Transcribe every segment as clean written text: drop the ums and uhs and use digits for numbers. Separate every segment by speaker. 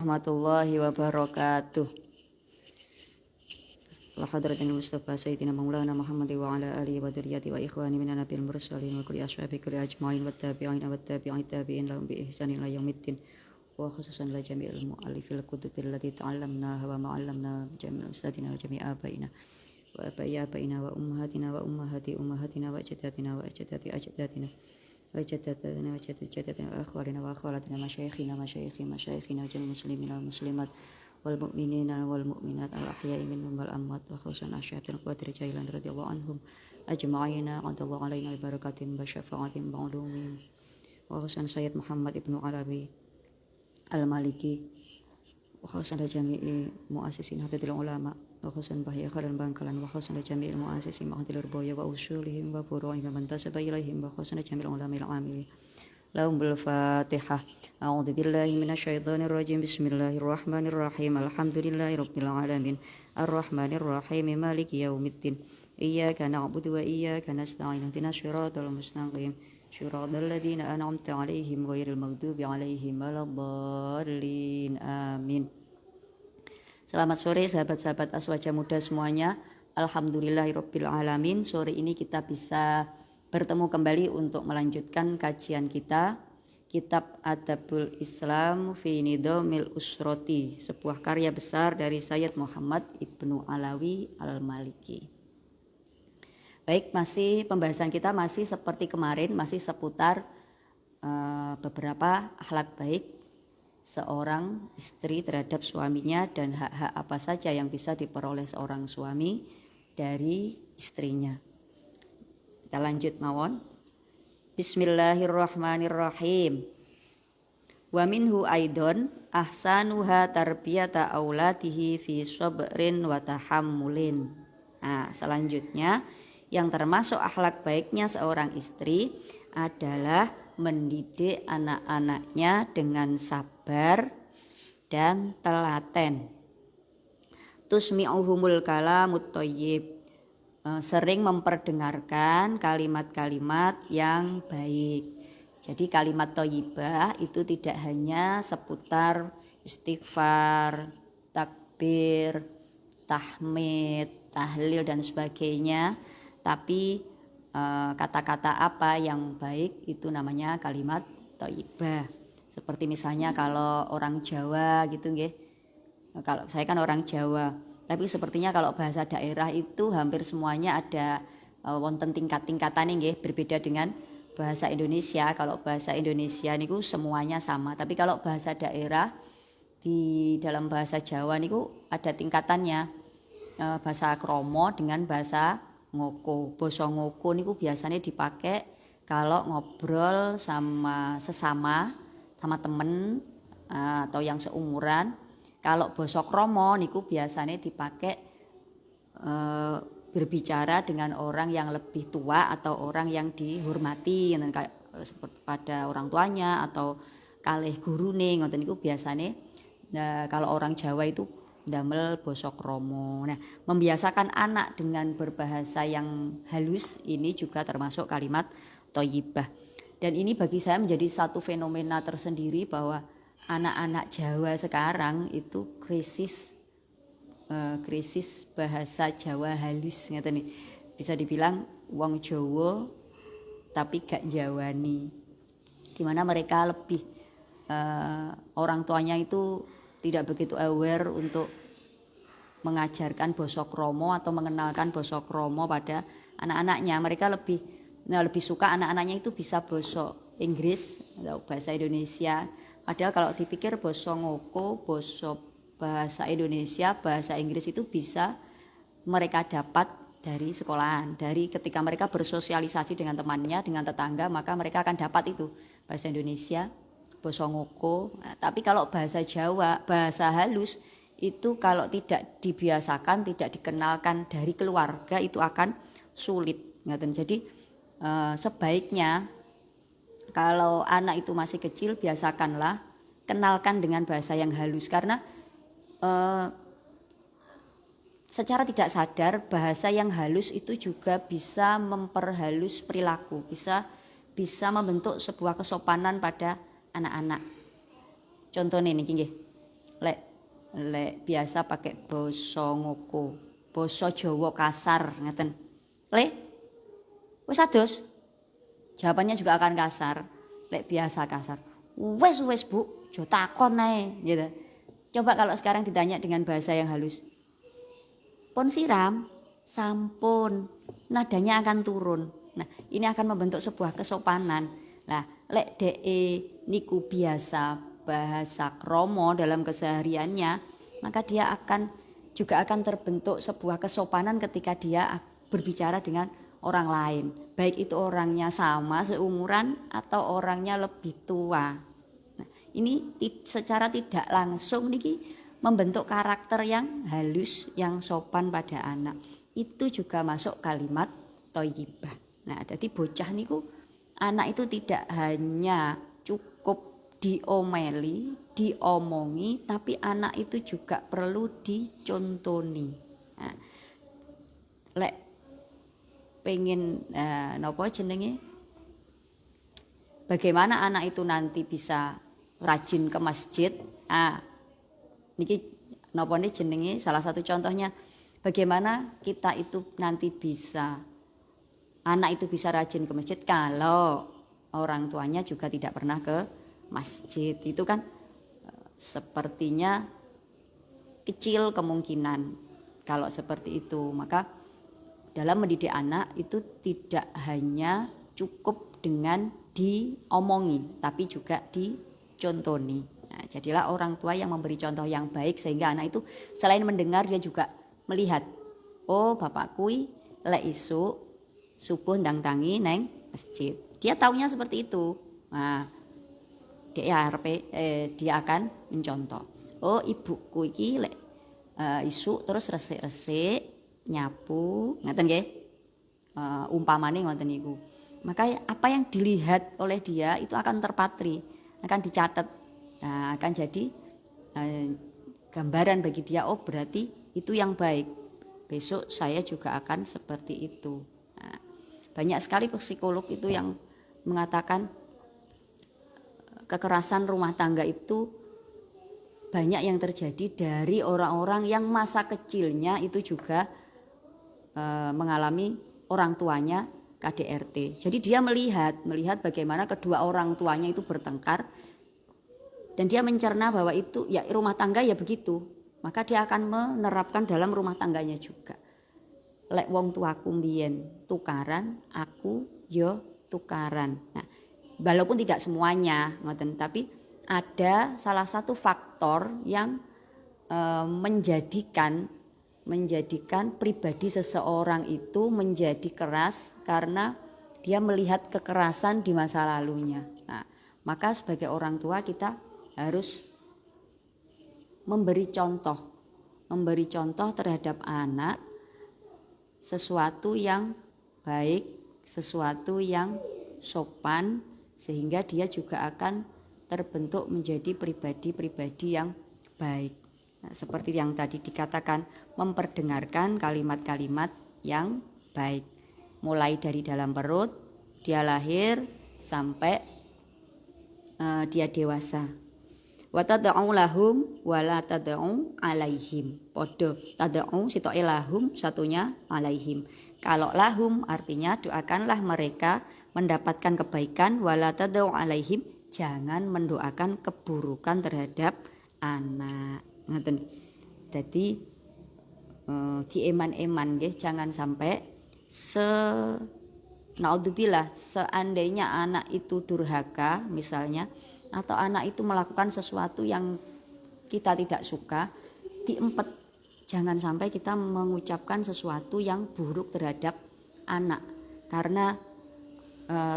Speaker 1: Warahmatullahi wabarakatuh. Ala hadratin Mustafa Sayyidina Maulana Muhammad wa ala alihi wa dzurriyyati wa ikhwani minan nabiyil mursalin wa kulli ashabi kulli ajmain wa tabi'in tabi'in lahum bi ihsanin ila yaumiddin wa khususan la jami'il mu'allifil kutubil lati ta'allamnaha wa ma'allamna jami'il ustadina wa jami'a abaina wa abaina wa ummahati ummahatina wa ajdatina wa ajdati ajdatina وجدتنا وأخوالنا وأخواتنا مشايخنا جل المسلمين والمسلمات والمؤمنين والمؤمنات الأحياء منهم والأموات وخصوصا أشهاد القدر جيلان رضي الله عنهم أجمعين عند الله علينا ببركة وشفاعة معلومين وخصوصا سيد محمد ابن عربي المالكي وخصوصا جميع مؤسسين هذه العلماء وخصوصا بهي خير بانكلان وخصوصا جميع المؤسسين معهد الربوية وأصولهم وفروعهم ومن تسب إليهم وخصوصا جميع العلماء العاملين لهم بالفاتحة. أعوذ بالله من الشيطان الرجيم. بسم الله الرحمن الرحيم. الحمد لله رب العالمين الرحمن الرحيم مالك يوم الدين إياك نعبد وإياك نستعين اهدنا الصراط المستقيم صراط الذين أنعمت عليهم غير المغضوب عليهم ولا الضالين آمين. Selamat sore sahabat-sahabat Aswaja Muda semuanya. Alhamdulillahirabbil alamin. Sore ini kita bisa bertemu kembali untuk melanjutkan kajian kita Kitab Adabul Islam fi Nidhamil Usrati, sebuah karya besar dari Sayyid Muhammad Ibnu Alawi Al-Maliki. Baik, masih pembahasan kita masih seperti kemarin, masih seputar beberapa akhlak baik seorang istri terhadap suaminya dan hak-hak apa saja yang bisa diperoleh seorang suami dari istrinya. Kita lanjut mawon. Bismillahirrahmanirrahim. Wa minhu aidon ahsanuha tarbiyata auladihi fi sabrin wa tahammulin. Nah, selanjutnya yang termasuk akhlak baiknya seorang istri adalah mendidik anak-anaknya dengan sabar dan telaten. Tusmi'uhumul kalamut thayyib, sering memperdengarkan kalimat-kalimat yang baik. Jadi kalimat thayyibah itu tidak hanya seputar istighfar, takbir, tahmid, tahlil dan sebagainya, tapi kata-kata apa yang baik itu namanya kalimat thayyibah. Seperti misalnya kalau orang Jawa gitu nggih. Kalau saya kan orang Jawa, tapi sepertinya kalau bahasa daerah itu hampir semuanya ada wonten tingkat-tingkatane nggih, berbeda dengan bahasa Indonesia. Kalau bahasa Indonesia niku semuanya sama, tapi kalau bahasa daerah di dalam bahasa Jawa niku ada tingkatannya. Bahasa kromo dengan bahasa ngoko. Basa ngoko niku biasanya dipakai kalau ngobrol sama sesama, sama temen atau yang seumuran. Kalau basa kromo niku biasanya dipakai berbicara dengan orang yang lebih tua atau orang yang dihormati, kayak seperti pada orang tuanya atau kalih gurune ngoten niku biasanya. Kalau orang Jawa itu damel basa kromo. Nah, membiasakan anak dengan berbahasa yang halus ini juga termasuk kalimat thayyibah. Dan ini bagi saya menjadi satu fenomena tersendiri bahwa anak-anak Jawa sekarang itu krisis bahasa Jawa halus ngeten nih. Bisa dibilang wong Jawa tapi gak Jawani. Di mana mereka lebih orang tuanya itu tidak begitu aware untuk mengajarkan basa kromo atau mengenalkan basa kromo pada anak-anaknya. Mereka lebih suka anak-anaknya itu bisa basa Inggris atau bahasa Indonesia. Padahal kalau dipikir basa ngoko, bahasa Indonesia, bahasa Inggris itu bisa mereka dapat dari sekolahan, dari ketika mereka bersosialisasi dengan temannya, dengan tetangga, maka mereka akan dapat itu bahasa Indonesia, basa ngoko. Nah, tapi kalau bahasa Jawa, bahasa halus itu kalau tidak dibiasakan, tidak dikenalkan dari keluarga itu akan sulit. Jadi sebaiknya kalau anak itu masih kecil biasakanlah kenalkan dengan bahasa yang halus, karena secara tidak sadar bahasa yang halus itu juga bisa memperhalus perilaku, bisa membentuk sebuah kesopanan pada anak-anak. Contohnya niki nggih. lek biasa pakai basa ngoko, basa Jawa kasar ngeten. Le, wis adus? Jawabannya juga akan kasar. Lek biasa kasar. Wes Bu, jo takon ae gitu. Coba kalau sekarang ditanya dengan bahasa yang halus. Pon siram, sampun. Nadanya akan turun. Nah, ini akan membentuk sebuah kesopanan. Nah, lek niku biasa bahasa kromo dalam kesehariannya, maka dia juga akan terbentuk sebuah kesopanan ketika dia berbicara dengan orang lain. Baik itu orangnya sama seumuran atau orangnya lebih tua. Nah, ini secara tidak langsung niki membentuk karakter yang halus, yang sopan pada anak. Itu juga masuk kalimat thayyibah. Nah, jadi bocah niku anak itu tidak hanya cukup diomeli, diomongi, tapi anak itu juga perlu dicontoni. Nah, lek pengen napa jenenge, bagaimana anak itu nanti bisa rajin ke masjid. Niki napa nih jenenge, salah satu contohnya bagaimana kita itu nanti bisa, anak itu bisa rajin ke masjid kalau orang tuanya juga tidak pernah ke masjid. Itu kan sepertinya kecil kemungkinan kalau seperti itu. Maka dalam mendidik anak itu tidak hanya cukup dengan diomongi, tapi juga dicontoni. Nah, jadilah orang tua yang memberi contoh yang baik sehingga anak itu selain mendengar dia juga melihat. Oh, bapakku lek isu subuh ndang tangi neng masjid. Dia taunya seperti itu. Nah, dia akan mencontoh. Oh, ibuku iki lek isu terus resik-resik nyapu, ngeten nggih. Umpamane ngoten niku. Maka apa yang dilihat oleh dia itu akan terpatri, akan dicatat. Nah, akan jadi gambaran bagi dia, oh berarti itu yang baik. Besok saya juga akan seperti itu. Nah, banyak sekali psikolog itu yang mengatakan kekerasan rumah tangga itu banyak yang terjadi dari orang-orang yang masa kecilnya itu juga mengalami orang tuanya KDRT. Jadi dia melihat bagaimana kedua orang tuanya itu bertengkar dan dia mencerna bahwa itu ya rumah tangga ya begitu. Maka dia akan menerapkan dalam rumah tangganya juga. Lek wong tuaku mbiyen tukaran, aku yo tukaran. Nah, walaupun tidak semuanya, ngoten, tapi ada salah satu faktor yang menjadikan pribadi seseorang itu menjadi keras karena dia melihat kekerasan di masa lalunya. Nah, maka sebagai orang tua kita harus memberi contoh terhadap anak sesuatu yang baik, sesuatu yang sopan, sehingga dia juga akan terbentuk menjadi pribadi-pribadi yang baik. Nah, seperti yang tadi dikatakan, memperdengarkan kalimat-kalimat yang baik. Mulai dari dalam perut, dia lahir, sampai dia dewasa. Wa tad'u lahum wa la tad'u alaihim. Podo tad'u sitoke lahum, satunya alaihim. Kalau lahum artinya doakanlah mereka mendapatkan kebaikan, wa la tad'u alaihim, jangan mendoakan keburukan terhadap anak. Ngoten. Jadi dieman-eman nggih, jangan sampai naudzubillah seandainya anak itu durhaka misalnya, atau anak itu melakukan sesuatu yang kita tidak suka, diempet. Jangan sampai kita mengucapkan sesuatu yang buruk terhadap anak, karena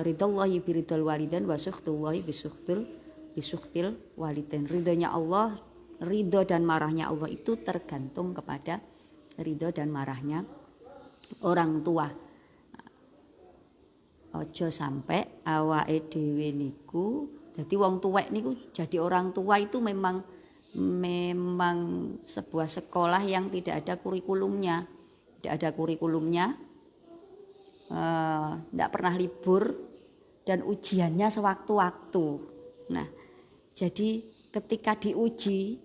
Speaker 1: ridhallahi biridhal walidain wa sukhtullahi bisukhtil walidain. Ridhonya Allah, ridho dan marahnya Allah itu tergantung kepada ridho dan marahnya orang tua. Ojo sampai awake dhewe niku jadi wong tuwek niku, jadi orang tua itu memang sebuah sekolah yang tidak ada kurikulumnya, tidak pernah libur dan ujiannya sewaktu-waktu. Nah, jadi ketika diuji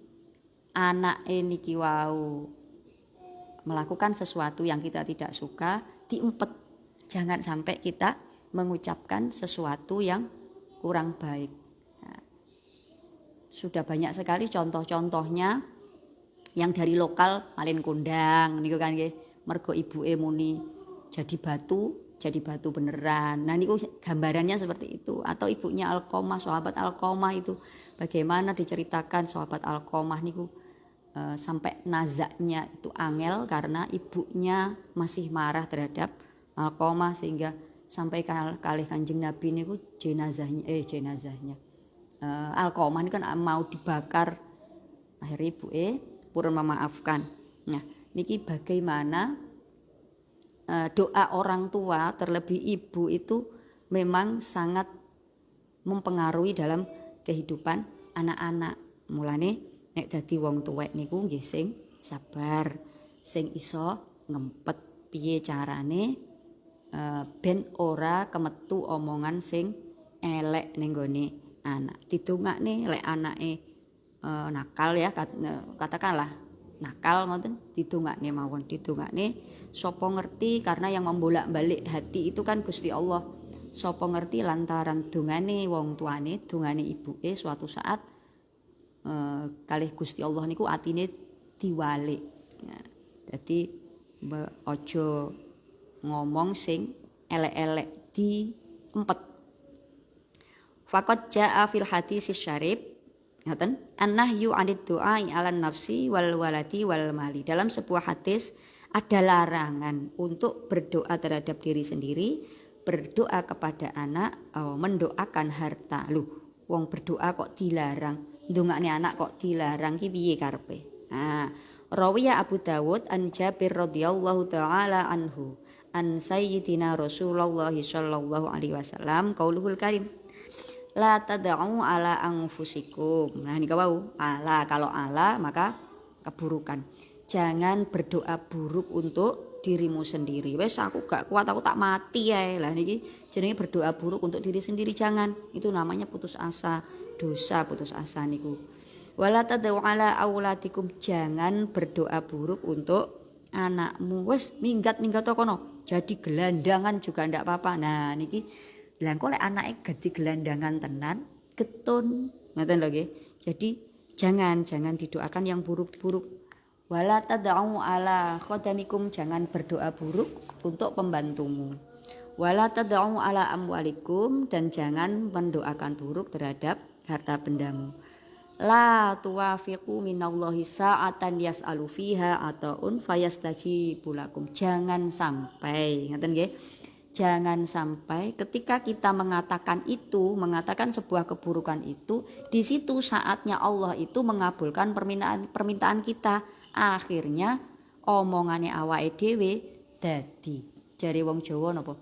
Speaker 1: anake niki wau melakukan sesuatu yang kita tidak suka, diempet. Jangan sampai kita mengucapkan sesuatu yang kurang baik. Nah, sudah banyak sekali contoh-contohnya yang dari lokal malin kondang niku kan nggih, mergo ibuke muni jadi batu beneran. Nah niku gambarannya seperti itu. Atau ibunya Alqamah, sahabat Alqamah itu bagaimana diceritakan sahabat Alqamah niku sampai nazaknya itu angel karena ibunya masih marah terhadap Alqamah sehingga sampai kalih Kanjeng Nabi niku jenazahnya Alqamah ini kan mau dibakar, akhirnya ibuke purun memaafkan. Nah niki bagaimana doa orang tua terlebih ibu itu memang sangat mempengaruhi dalam kehidupan anak-anak. Mulane nek dadi wong tuwek niku nggih sing sabar, sing iso ngempet piye carane ben ora kemetu omongan sing elek ning gone anak. Didongakne lek anake nakal ya, katakanlah nakal ngoten, didongakne mawon, didongakne sapa ngerti, karena yang membolak-balik hati itu kan Gusti Allah. Sapa ngerti lantaran dongane wong tuane, dongane ibuke suatu saat kalih Gusti Allah niku atine diwalik. Nah, dadi aja ngomong sing elek-elek, diempet. Faqad jaa fil hadis syarif ngaten annahyu 'anid du'ai 'alan nafsi wal waladi wal mali. Dalam sebuah hadis ada larangan untuk berdoa terhadap diri sendiri, berdoa kepada anak, mendoakan harta. Loh, wong berdoa kok dilarang? Ndongakne anak kok dilarang ki piye karepe? Nah, rawiya Abu Dawud an Jabir radhiyallahu taala anhu an sayyidina Rasulullah sallallahu alaihi wasallam qauluhul karim la tad'u ala anfusikum. Nah ini wau ala, kalau ala maka keburukan. Jangan berdoa buruk untuk dirimu sendiri. Wes aku gak kuat, aku tak mati ya. Lah niki jenenge berdoa buruk untuk diri sendiri, jangan. Itu namanya putus asa, dosa putus asa niku. Wala tad'u ala auladikum, jangan berdoa buruk untuk anakmu. Wes minggat-minggat kono, jadi gelandangan juga ndak apa-apa. Nah niki lah kok lek anake ganti gelandangan tenan getun, ngoten lho nggih. Jadi jangan didoakan yang buruk-buruk. Wala tad'u ala khadamikum, jangan berdoa buruk untuk pembantumu. Wala tad'u ala amwalikum, dan jangan mendoakan buruk terhadap harta bendamu. La tuwafiqu minallahi sa'atan yas'alu fiha ataun fayastajibu lakum. Jangan sampai, ngoten nggih. Jangan sampai ketika kita mengatakan sebuah keburukan itu, di situ saatnya Allah itu mengabulkan permintaan kita. Akhirnya omongane awake dhewe dadi jare wong Jawa napa?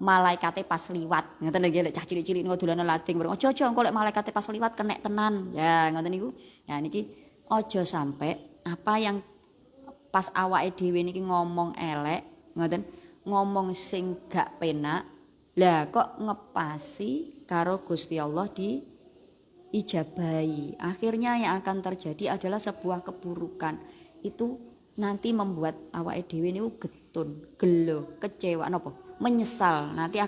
Speaker 1: Malaikate pas liwat. Ngoten lho, lek cah cilik-cilik niku dolanan lading, aja engko lek malaikate pas liwat kenek tenan. Ya, ngoten niku. Ya niki aja sampai apa yang pas awake dhewe niki ngomong elek, ngoten, ngomong sing gak penak, lah kok ngepasi karo Gusti Allah diijabahi. Akhirnya yang akan terjadi adalah sebuah keburukan. Itu nanti membuat awake dhewe niku getun, gelo, kecewa napa? Menyesal. Nanti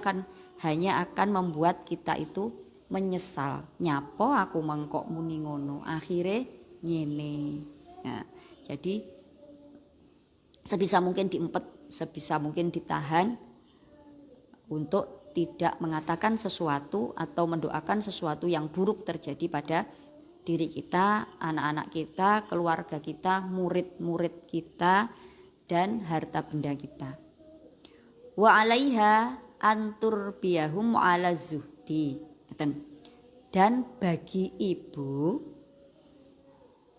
Speaker 1: hanya akan membuat kita itu menyesal. Nyapo aku mengkok muni ngono, akhire ngene. Nah, jadi sebisa mungkin diempet, sebisa mungkin ditahan untuk tidak mengatakan sesuatu atau mendoakan sesuatu yang buruk terjadi pada diri kita, anak-anak kita, keluarga kita, murid-murid kita, dan harta benda kita. Wa 'alaiha antur biyahum 'ala zuhdi. Dan bagi ibu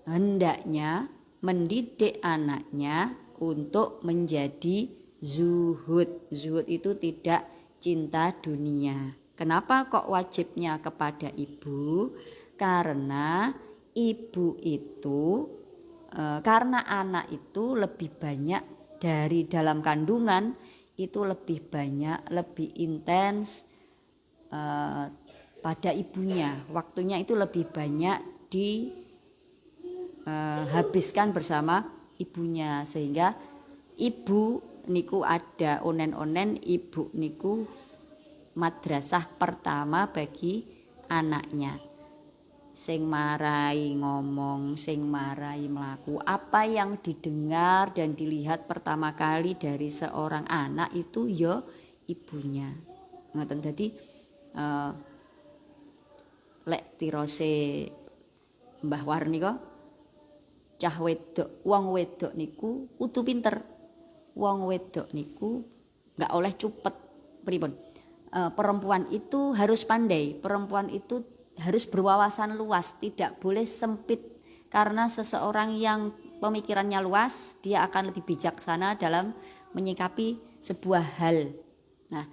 Speaker 1: hendaknya mendidik anaknya untuk menjadi zuhud. Zuhud itu tidak cinta dunia. Kenapa kok wajibnya kepada ibu? Karena ibu itu, karena anak itu lebih banyak dari dalam kandungan, itu lebih banyak, lebih intens pada ibunya. Waktunya itu lebih banyak habiskan bersama ibunya, sehingga ibu niku ada onen-onen, ibu niku madrasah pertama bagi anaknya. Sing marai ngomong, sing marai melaku, apa yang didengar dan dilihat pertama kali dari seorang anak itu ya ibunya. Ngoten dadi lek tirose Mbah Warni kok cah wedok, wong wedok niku kudu pinter. Wong wedok niku enggak oleh cupet. Pripun? Perempuan itu harus pandai, perempuan itu harus berwawasan luas, tidak boleh sempit, karena seseorang yang pemikirannya luas dia akan lebih bijaksana dalam menyikapi sebuah hal. Nah,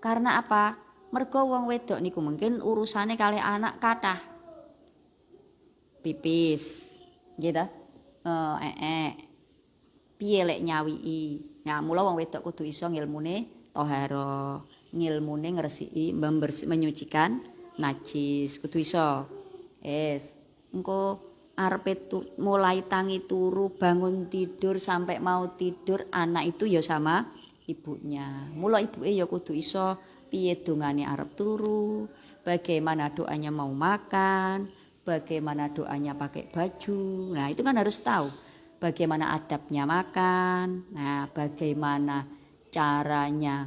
Speaker 1: karena apa? Mergo wong wedok niku mungkin urusane kali anak kathah. Pipis, gitu. Piye lek nyawiki. Nah, mula wong wedok kudu iso ngilmune thaharah, ngilmune ngresiki, menyucikan najis, kudu iso. Engko arepe mulai tangi turu, bangun tidur sampai mau tidur, anak itu ya sama ibunya. Mula ibuke ya kudu iso piye dongane arep turu, bagaimana doanya mau makan, bagaimana doanya pakai baju. Nah, itu kan harus tahu bagaimana adabnya makan. Nah, bagaimana caranya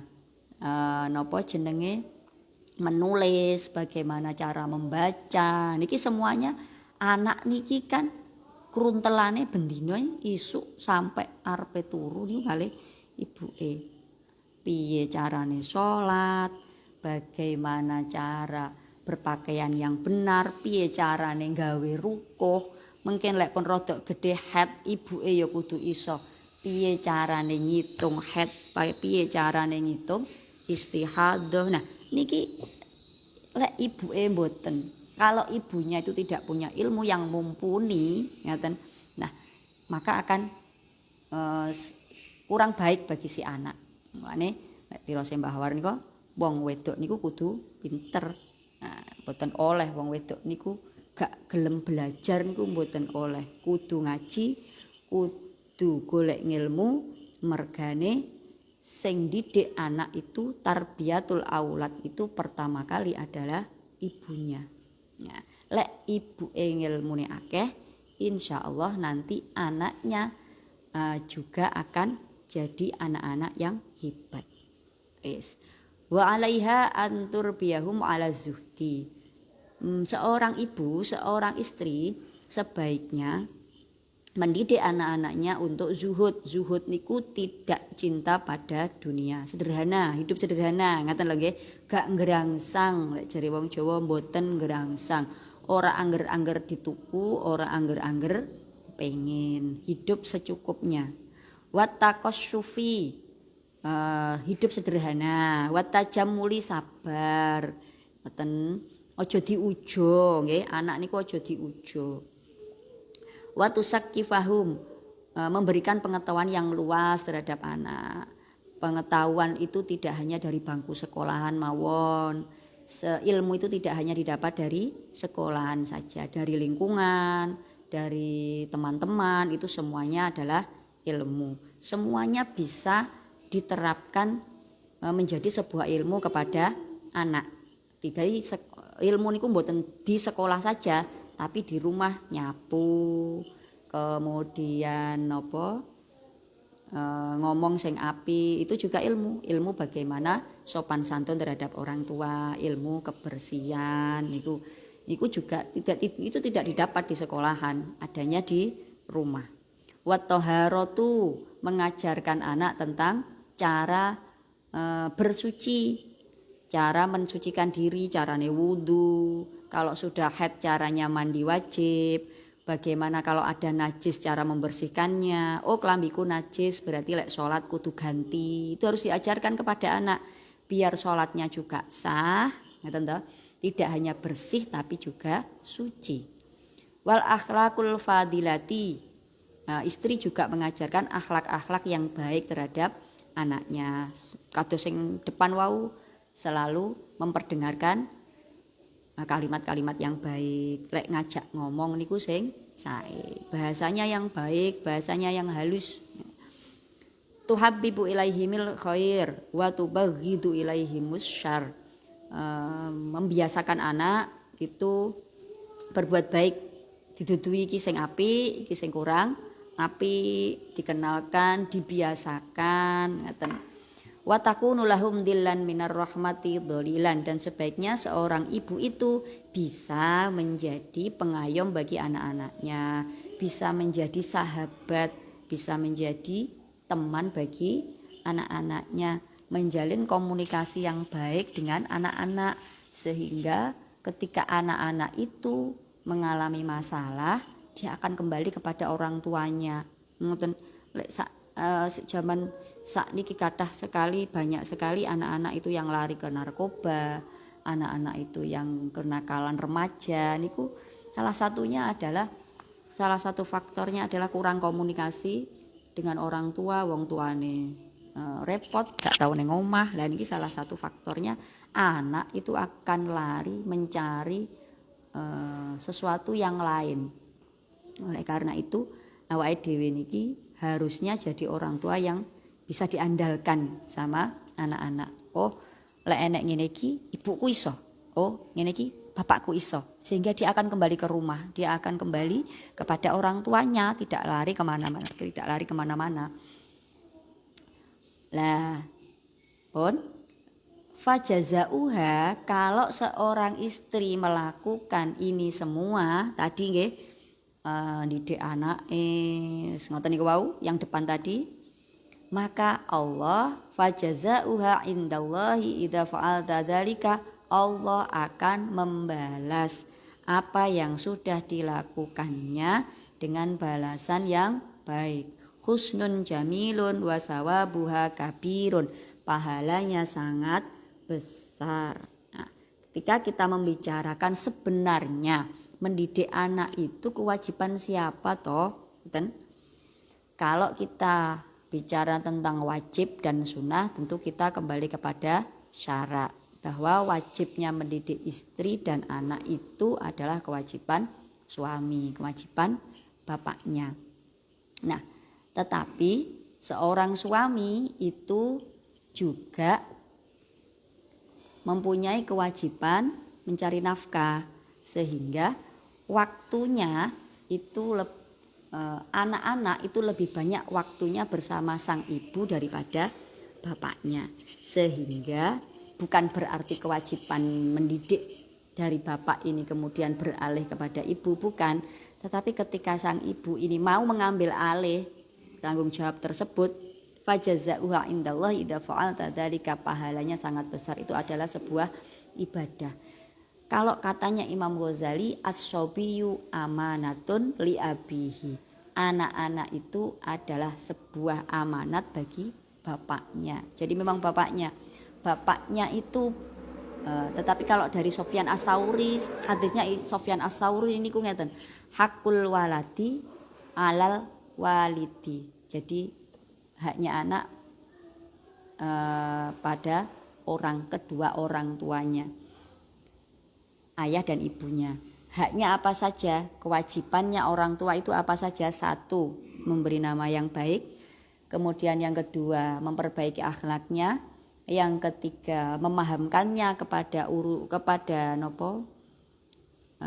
Speaker 1: menulis, bagaimana cara membaca. Niki semuanya anak niki kan kruntelane bendina isuk sampai arepe turu niku kalih ibuke. Piye carane salat, bagaimana cara berpakaian yang benar, piye carane gawe rukuh. Mungkin lek pun rodok gede head, ibuke ya kudu iso piye carane ngitung head, piye carane ngitung istihadah. Nah, niki lek ibuke mboten, kalau ibunya itu tidak punya ilmu yang mumpuni, ngaten. Nah, maka akan kurang baik bagi si anak. Makane lek tirose Mbah War niku wong wedok niku kudu pinter. Nah, mboten oleh wong wedok niku gak gelem belajar niku mboten oleh. Kudu ngaji, kudu golek ngilmu, mergane sing didik anak itu tarbiyatul aulad itu pertama kali adalah ibunya. Ya, lek ibuke ngilmune akeh, insyaallah nanti anaknya juga akan jadi anak-anak yang hebat. Wa 'alaiha antur biyahum 'ala zuhdi. Seorang ibu, seorang istri sebaiknya mendidik anak-anaknya untuk zuhud. Zuhud niku tidak cinta pada dunia, sederhana, hidup sederhana. Ngaten lho nggih, gak ngrangsang, lek jare wong Jawa mboten ngrangsang. Ora angger-angger dituku, ora angger-angger pengen, hidup secukupnya. Wattaqasyufi, hidup sederhana. Wattajammuli, sabar. Ngoten, aja diujo nggih, anak niku aja diujo. Watusakifahum, memberikan pengetahuan yang luas terhadap anak. Pengetahuan itu tidak hanya dari bangku sekolahan mawon. Ilmu itu tidak hanya didapat dari sekolahan saja, dari lingkungan, dari teman-teman, itu semuanya adalah ilmu. Semuanya bisa diterapkan menjadi sebuah ilmu kepada anak. Tidak ilmu niku mboten di sekolah saja, tapi di rumah nyapu, kemudian ngomong sing api, itu juga ilmu bagaimana sopan santun terhadap orang tua, ilmu kebersihan itu juga tidak didapat di sekolahan, adanya di rumah. Wattaharatu, mengajarkan anak tentang cara bersuci, cara mensucikan diri, carane wudu. Kalau sudah haid caranya mandi wajib. Bagaimana kalau ada najis cara membersihkannya. Oh, kelambiku najis berarti lek sholat kudu ganti. Itu harus diajarkan kepada anak biar sholatnya juga sah. Tidak hanya bersih tapi juga suci. Wal akhlakul fadilati. Nah, istri juga mengajarkan akhlak-akhlak yang baik terhadap anaknya. Kados sing depan wau selalu memperdengarkan kalimat-kalimat yang baik. Lek ngajak ngomong niku sing bahasanya yang baik, bahasanya yang halus. Tuhabbibu ilaihimil khair wa tubaghidu ilaihimus syarr. Membiasakan anak itu berbuat baik, didudui iki sing apik, iki sing kurang apik, dikenalkan, dibiasakan ngoten. Wa takunu lahum dillan minar rahmati dhalilan, dan sebaiknya seorang ibu itu bisa menjadi pengayom bagi anak-anaknya, bisa menjadi sahabat, bisa menjadi teman bagi anak-anaknya, menjalin komunikasi yang baik dengan anak-anak sehingga ketika anak-anak itu mengalami masalah dia akan kembali kepada orang tuanya. Ngoten lek zaman sakniki kathah sekali, banyak sekali anak-anak itu yang lari ke narkoba, anak-anak itu yang kenakalan remaja niku salah satu faktornya adalah kurang komunikasi dengan orang tua, wong tuane repot gak tahu neng omah. Lah niki salah satu faktornya anak itu akan lari mencari sesuatu yang lain. Oleh karena itu awake dhewe niki harusnya jadi orang tua yang bisa diandalkan sama anak-anak. Oh, lek enek ngene iki ibuku iso. Oh, ngene iki bapakku iso. Sehingga dia akan kembali ke rumah, dia akan kembali kepada orang tuanya, tidak lari kemana-mana. Lah, pun fajazauha, kalau seorang istri melakukan ini semua tadi nggih, didik anake ngoten niku wau yang depan tadi, maka Allah fajazauha indallahi idza fa'alta dzalika, Allah akan membalas apa yang sudah dilakukannya dengan balasan yang baik. Husnun jamilun wa sawabuha kabirun, pahalanya sangat besar. Nah, ketika kita membicarakan sebenarnya mendidik anak itu kewajiban siapa toh? Kalau kita bicara tentang wajib dan sunnah, tentu kita kembali kepada syarak bahwa wajibnya mendidik istri dan anak itu adalah kewajiban suami, kewajiban bapaknya. Nah, tetapi seorang suami itu juga mempunyai kewajiban mencari nafkah, sehingga waktunya itu anak-anak itu lebih banyak waktunya bersama sang ibu daripada bapaknya, sehingga bukan berarti kewajiban mendidik dari bapak ini kemudian beralih kepada ibu, bukan. Tetapi ketika sang ibu ini mau mengambil alih tanggung jawab tersebut, fajazauha indallahi idza fa'alta dzalika, pahalanya sangat besar. Itu adalah sebuah ibadah. Kalau katanya Imam Ghazali, as-sobiyyu amanatun li abihi, anak-anak itu adalah sebuah amanat bagi bapaknya. Jadi memang bapaknya itu tetapi kalau dari Sofyan As-Sauri, hadisnya Sofyan As-Sauri ini ku ngeten, hakul waladi alal walidi. Jadi haknya anak pada kedua orang tuanya, ayah dan ibunya. Haknya apa saja, kewajibannya orang tua itu apa saja? Satu, memberi nama yang baik. Kemudian yang kedua, memperbaiki akhlaknya. Yang ketiga, memahamkannya kepada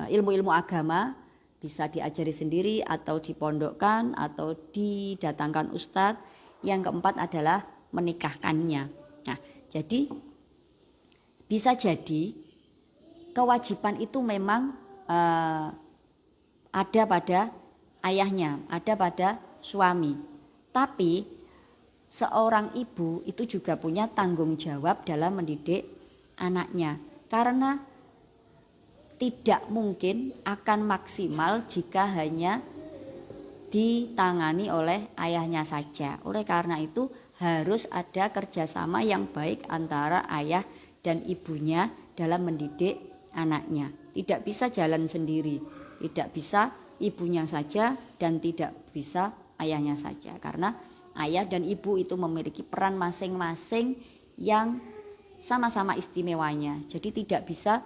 Speaker 1: ilmu-ilmu agama, bisa diajari sendiri atau dipondokkan atau didatangkan ustadz. Yang keempat adalah menikahkannya. Nah, jadi bisa jadi kewajiban itu memang ada pada ayahnya, ada pada suami. Tapi seorang ibu itu juga punya tanggung jawab dalam mendidik anaknya, karena tidak mungkin akan maksimal jika hanya ditangani oleh ayahnya saja. Oleh karena itu harus ada kerjasama yang baik antara ayah dan ibunya dalam mendidik anaknya. Tidak bisa jalan sendiri, tidak bisa ibunya saja dan tidak bisa ayahnya saja, karena ayah dan ibu itu memiliki peran masing-masing yang sama-sama istimewanya. Jadi tidak bisa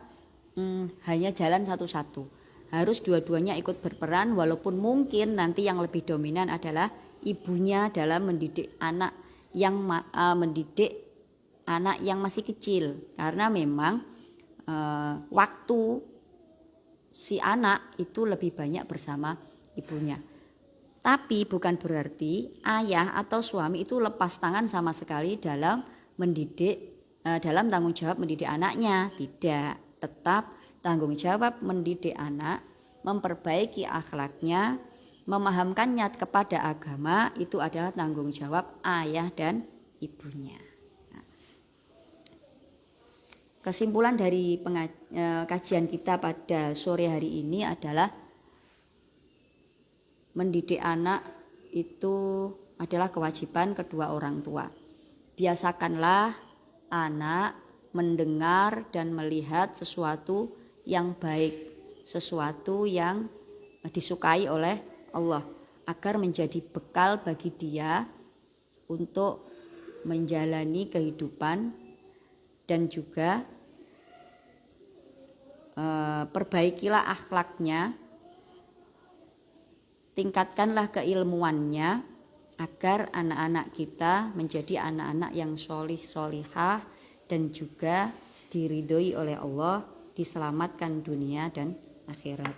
Speaker 1: hanya jalan satu-satu. harus dua-duanya ikut berperan, walaupun mungkin nanti yang lebih dominan adalah ibunya dalam mendidik anak yang masih kecil, karena memang waktu si anak itu lebih banyak bersama ibunya. Tapi bukan berarti ayah atau suami itu lepas tangan sama sekali dalam dalam tanggung jawab mendidik anaknya. Tidak, tetap tanggung jawab mendidik anak, memperbaiki akhlaknya, memahamkannya kepada agama, itu adalah tanggung jawab ayah dan ibunya. Kesimpulan dari kajian kita pada sore hari ini adalah mendidik anak itu adalah kewajiban kedua orang tua. Biasakanlah anak mendengar dan melihat sesuatu yang baik, sesuatu yang disukai oleh Allah, agar menjadi bekal bagi dia untuk menjalani kehidupan. Dan juga perbaikilah akhlaknya, tingkatkanlah keilmuannya, agar anak-anak kita menjadi anak-anak yang sholih-sholihah dan juga diridhoi oleh Allah, diselamatkan dunia dan akhirat.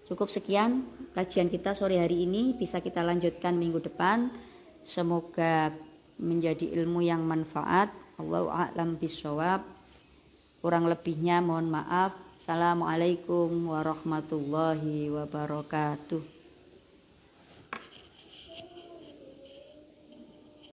Speaker 1: Cukup sekian kajian kita sore hari ini, bisa kita lanjutkan minggu depan. Semoga menjadi ilmu yang manfaat. Allahu a'lam bishawab. Kurang lebihnya mohon maaf. Assalamualaikum warahmatullahi wabarakatuh.